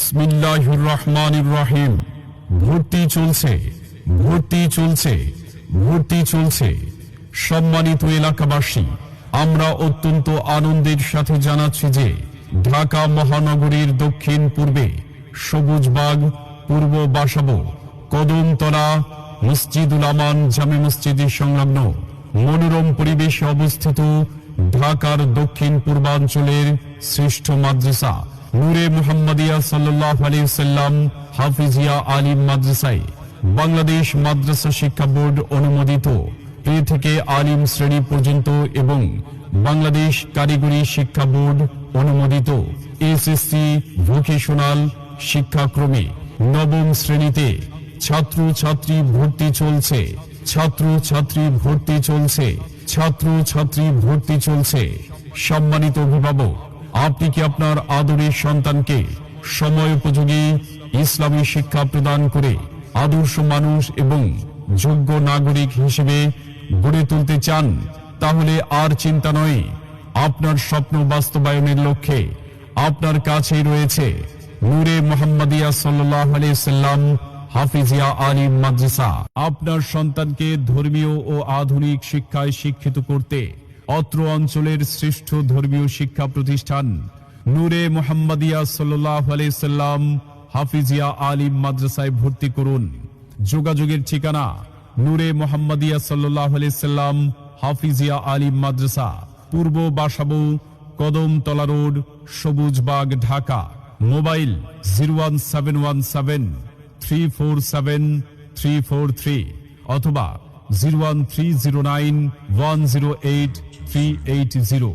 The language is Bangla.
বিসমিল্লাহির রহমানির রহিম। ভর্তি চলছে, ভর্তি চলছে, ভর্তি চলছে। সম্মানিত এলাকাবাসী, আমরা অত্যন্ত আনন্দের সাথে জানাচ্ছি যে ঢাকা মহানগরীর দক্ষিণ পূর্বে সবুজবাগ, পূর্ব বাসাবো, কদমতলা, মসজিদুল আমান জামে মসজিদের সংলগ্ন মনোরম পরিবেশে অবস্থিত ঢাকার দক্ষিণ পূর্বাঞ্চলের শ্রেষ্ঠ মাদ্রাসা নূরে মুহাম্মাদিয়া সাল্লাল্লাহু আলাইহি ওয়াসাল্লাম হাফিজিয়া আলিম মাদ্রাসায় বাংলাদেশ মাদ্রাসা শিক্ষা বোর্ড অনুমোদিত প্রি থেকে আলিম শ্রেণী পর্যন্ত এবং বাংলাদেশ কারিগরি শিক্ষা বোর্ড অনুমোদিত এসএসসি ভোকেশনাল শিক্ষাক্রমে নবম শ্রেণীতে ছাত্র ছাত্রী ভর্তি চলছে, ছাত্র ছাত্রী ভর্তি চলছে, ছাত্র ছাত্রী ভর্তি চলছে। সম্মানিত অভিভাবক, আপনি কি আপনার আদরের সন্তানকে সময় উপযোগী ইসলামী শিক্ষা প্রদান করে আদর্শ মানুষ এবং যোগ্য নাগরিক হিসেবে গড়ে তুলতে চান? তাহলে আর চিন্তা নয়, আপনার স্বপ্ন বাস্তবায়নের লক্ষ্যে আপনার কাছেই রয়েছে নূরে মুহাম্মাদিয়া সাল্লাল্লাহু আলাইহি ওয়াসাল্লাম হাফিজিয়া আলিম মাদ্রাসা। আপনার সন্তানকে ধর্মীয় ও আধুনিক শিক্ষায় শিক্ষিত করতে অত্র অঞ্চলের শ্রেষ্ঠ ধর্মীয় শিক্ষা প্রতিষ্ঠান নূরে মুহাম্মাদিয়া সাল্লাল্লাহু আলাইহি ওয়াসাল্লাম হাফিজিয়া আলিম মাদ্রাসায় ভর্তি করুন। যোগাযোগের ঠিকানা নূরে মুহাম্মাদিয়া সাল্লাল্লাহু আলাইহি ওয়াসাল্লাম হাফিজিয়া আলিম মাদ্রাসা, পূর্ব বাসাবো, কদমতলা রোড, সবুজবাগ, ঢাকা। মোবাইল 01717347343 অথবা 01309108380।